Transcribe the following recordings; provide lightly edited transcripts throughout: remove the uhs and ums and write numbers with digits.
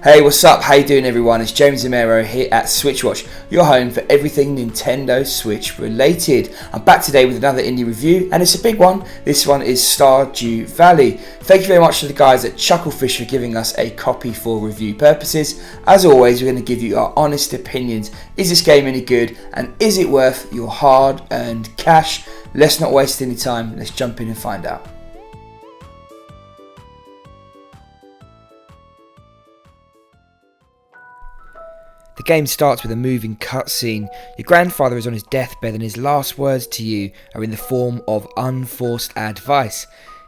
Hey, what's up? How you doing, everyone? It's James Zamero here at SwitchWatch, your home for everything Nintendo Switch related. I'm back today with another indie review, and it's a big one. This one is Stardew Valley. Thank you very much to the guys at Chucklefish for giving us a copy for review purposes. As always, we're going to give you our honest opinions. Is this game any good, and is it worth your hard-earned cash? Let's not waste any time. Let's jump in and find out. The game starts with a moving cutscene. Your grandfather is on his deathbed and his last words to you are in the form of unforced advice.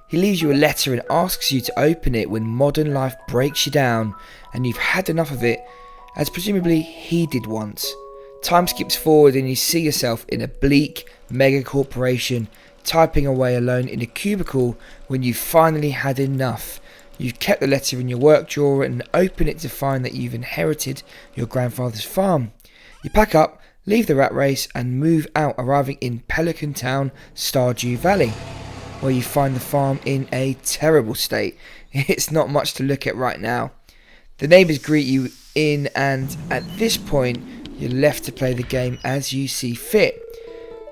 He leaves you a letter and asks you to open it when modern life breaks you down and you've had enough of it, as presumably he did once. Time skips forward and you see yourself in a bleak mega corporation, typing away alone in a cubicle when you've finally had enough. You've kept the letter in your work drawer and open it to find that you've inherited your grandfather's farm. You pack up, leave the rat race and move out, arriving in Pelican Town, Stardew Valley, where you find the farm in a terrible state. It's not much to look at right now. The neighbours greet you in, and at this point you're left to play the game as you see fit.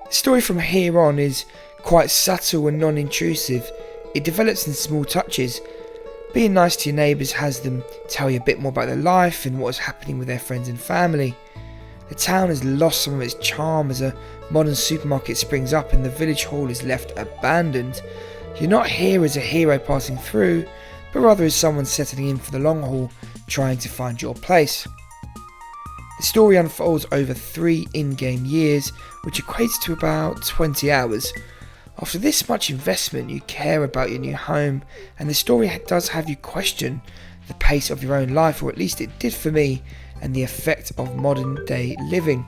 The story from here on is quite subtle and non-intrusive. It develops in small touches. Being nice to your neighbours has them tell you a bit more about their life and what is happening with their friends and family. The town has lost some of its charm as a modern supermarket springs up and the village hall is left abandoned. You're not here as a hero passing through, but rather as someone settling in for the long haul, trying to find your place. The story unfolds over 3 in-game years, which equates to about 20 hours. After this much investment, you care about your new home, and the story does have you question the pace of your own life, or at least it did for me, and the effect of modern day living.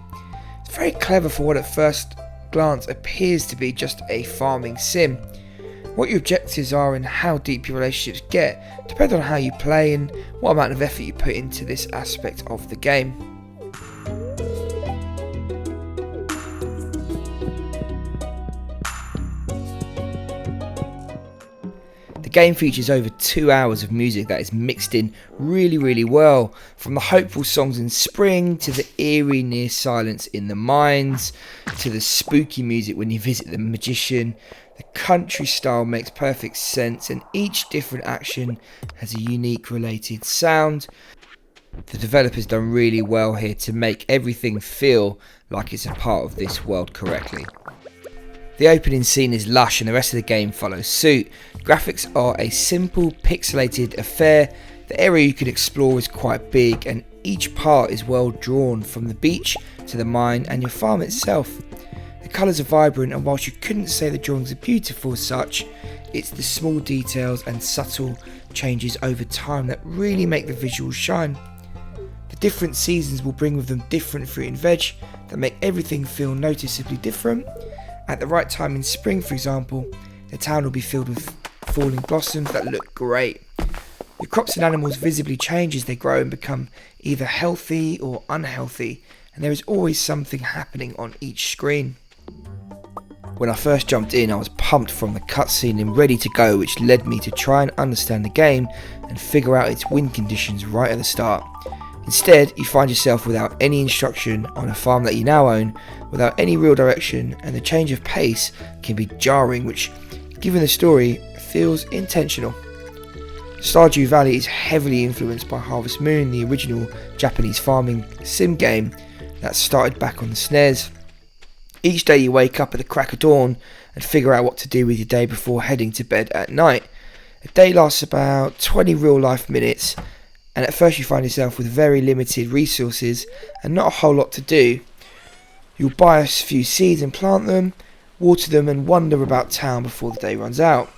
It's very clever for what at first glance appears to be just a farming sim. What your objectives are and how deep your relationships get depend on how you play and what amount of effort you put into this aspect of the game. The game features over 2 hours of music that is mixed in really well, from the hopeful songs in spring to the eerie near silence in the mines to the spooky music when you visit the magician. The country style makes perfect sense and each different action has a unique related sound. The developers done really well here to make everything feel like it's a part of this world correctly. The opening scene is lush and the rest of the game follows suit. Graphics are a simple pixelated affair. The area you can explore is quite big and each part is well drawn, from the beach to the mine and your farm itself. The colours are vibrant, and whilst you couldn't say the drawings are beautiful as such, it's the small details and subtle changes over time that really make the visuals shine. The different seasons will bring with them different fruit and veg that make everything feel noticeably different. At the right time in spring, for example, the town will be filled with falling blossoms that look great. Your crops and animals visibly change as they grow and become either healthy or unhealthy, and there is always something happening on each screen. When I first jumped in, I was pumped from the cutscene and ready to go, which led me to try and understand the game and figure out its win conditions right at the start. Instead, you find yourself without any instruction on a farm that you now own, without any real direction, and the change of pace can be jarring, which, given the story, feels intentional. Stardew Valley is heavily influenced by Harvest Moon, the original Japanese farming sim game that started back on the SNES. Each day you wake up at the crack of dawn and figure out what to do with your day before heading to bed at night. A day lasts about 20 real life minutes, and at first you find yourself with very limited resources and not a whole lot to do. You'll buy a few seeds and plant them, water them and wander about town before the day runs out.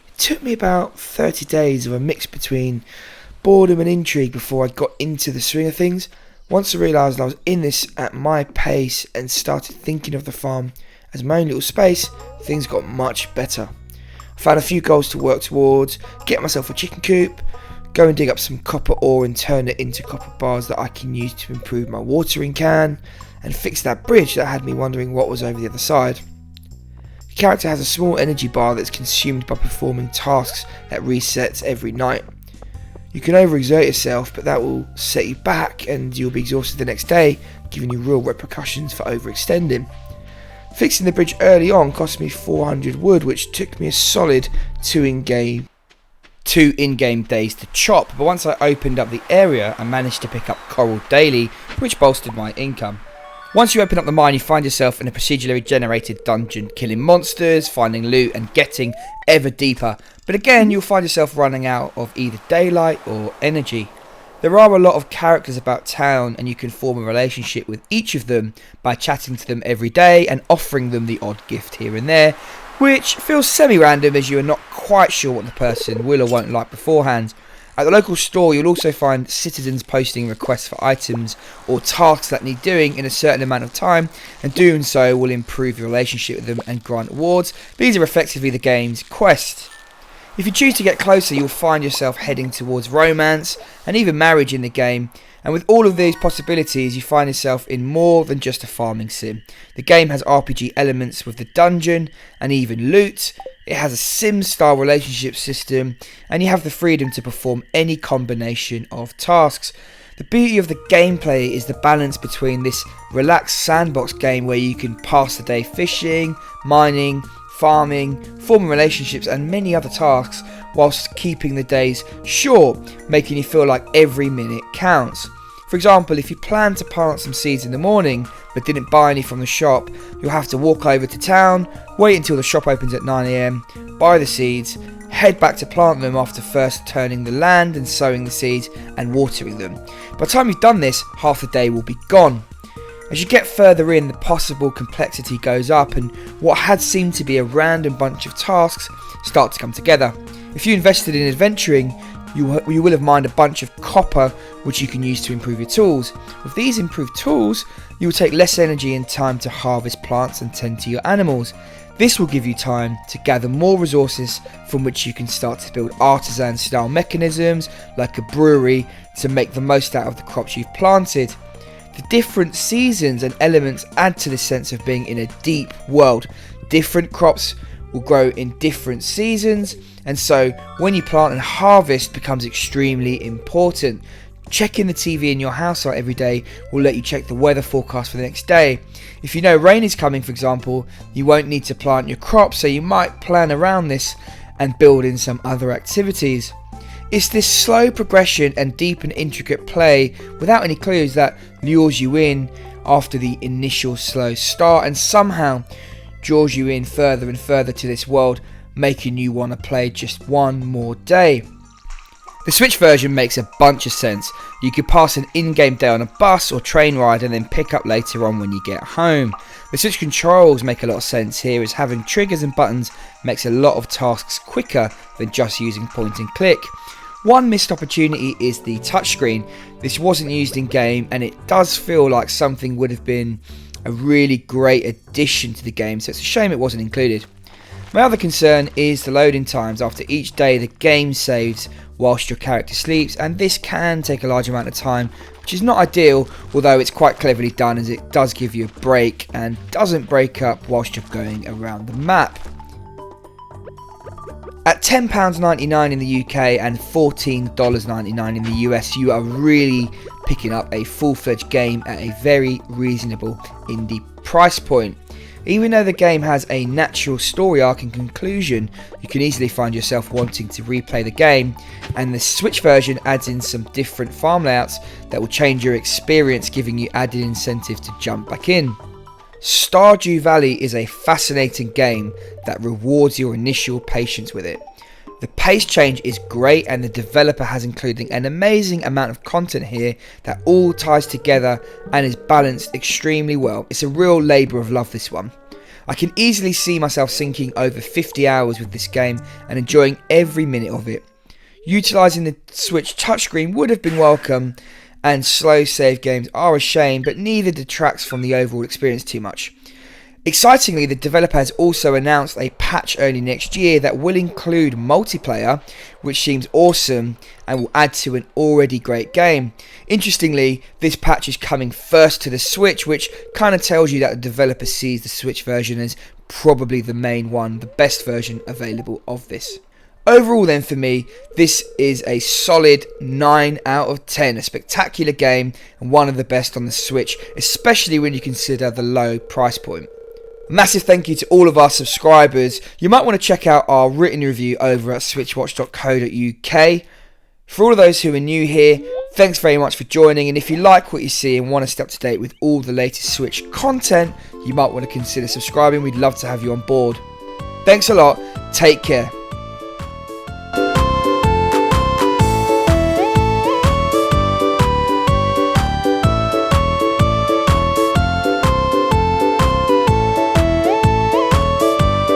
It took me about 30 days of a mix between boredom and intrigue before I got into the swing of things. Once I realised I was in this at my pace and started thinking of the farm as my own little space, things got much better. I found a few goals to work towards: get myself a chicken coop, go and dig up some copper ore and turn it into copper bars that I can use to improve my watering can, and fix that bridge that had me wondering what was over the other side. The character has a small energy bar that's consumed by performing tasks that resets every night. You can overexert yourself, but that will set you back and you'll be exhausted the next day, giving you real repercussions for overextending. Fixing the bridge early on cost me 400 wood, which took me a solid two in-game days to chop, but once I opened up the area, I managed to pick up coral daily, which bolstered my income. Once you open up the mine, you find yourself in a procedurally generated dungeon, killing monsters, finding loot and getting ever deeper, but again you'll find yourself running out of either daylight or energy. There are a lot of characters about town and you can form a relationship with each of them by chatting to them every day and offering them the odd gift here and there, which feels semi-random as you are not quite sure what the person will or won't like beforehand. At the local store you'll also find citizens posting requests for items or tasks that need doing in a certain amount of time, and doing so will improve your relationship with them and grant rewards. These are effectively the game's quests. If you choose to get closer, you'll find yourself heading towards romance and even marriage in the game, and with all of these possibilities you find yourself in more than just a farming sim. The game has RPG elements with the dungeon and even loot. It has a sim style relationship system and you have the freedom to perform any combination of tasks. The beauty of the gameplay is the balance between this relaxed sandbox game where you can pass the day fishing, mining, farming, forming relationships and many other tasks, whilst keeping the days short, making you feel like every minute counts. For example, if you plan to plant some seeds in the morning but didn't buy any from the shop, you'll have to walk over to town, wait until the shop opens at 9 AM, buy the seeds, head back to plant them after first turning the land and sowing the seeds and watering them. By the time you've done this, half the day will be gone. As you get further in, the possible complexity goes up and what had seemed to be a random bunch of tasks start to come together. If you invested in adventuring, you will have mined a bunch of copper which you can use to improve your tools. With these improved tools, you will take less energy and time to harvest plants and tend to your animals. This will give you time to gather more resources from which you can start to build artisan style mechanisms like a brewery to make the most out of the crops you've planted. The different seasons and elements add to the sense of being in a deep world. Different crops will grow in different seasons, and so when you plant and harvest becomes extremely important. Checking the TV in your house every day will let you check the weather forecast for the next day. If you know rain is coming, for example, you won't need to plant your crops, so you might plan around this and build in some other activities. It's this slow progression and deep and intricate play without any clues that lures you in after the initial slow start and somehow draws you in further and further to this world, making you want to play just one more day. The Switch version makes a bunch of sense. You could pass an in-game day on a bus or train ride and then pick up later on when you get home. The Switch controls make a lot of sense here, as having triggers and buttons makes a lot of tasks quicker than just using point and click. One missed opportunity is the touchscreen. This wasn't used in game and it does feel like something would have been a really great addition to the game, so it's a shame it wasn't included. My other concern is the loading times. After each day the game saves whilst your character sleeps, and this can take a large amount of time, which is not ideal, although it's quite cleverly done as it does give you a break and doesn't break up whilst you're going around the map. At £10.99 in the UK and $14.99 in the US, you are really picking up a full-fledged game at a very reasonable indie price point. Even though the game has a natural story arc and conclusion, you can easily find yourself wanting to replay the game, and the Switch version adds in some different farm layouts that will change your experience, giving you added incentive to jump back in. Stardew Valley is a fascinating game that rewards your initial patience with it. The pace change is great and the developer has included an amazing amount of content here that all ties together and is balanced extremely well. It's a real labour of love, this one. I can easily see myself sinking over 50 hours with this game and enjoying every minute of it. Utilising the Switch touchscreen would have been welcome, and slow save games are a shame, but neither detracts from the overall experience too much. Excitingly, the developer has also announced a patch early next year that will include multiplayer, which seems awesome and will add to an already great game. Interestingly, this patch is coming first to the Switch, which kind of tells you that the developer sees the Switch version as probably the main one, the best version available of this. Overall then for me, this is a solid 9 out of 10, a spectacular game and one of the best on the Switch, especially when you consider the low price point. A massive thank you to all of our subscribers. You might want to check out our written review over at switchwatch.co.uk. For all of those who are new here, thanks very much for joining, and if you like what you see and want to stay up to date with all the latest Switch content, you might want to consider subscribing. We'd love to have you on board. Thanks a lot, take care.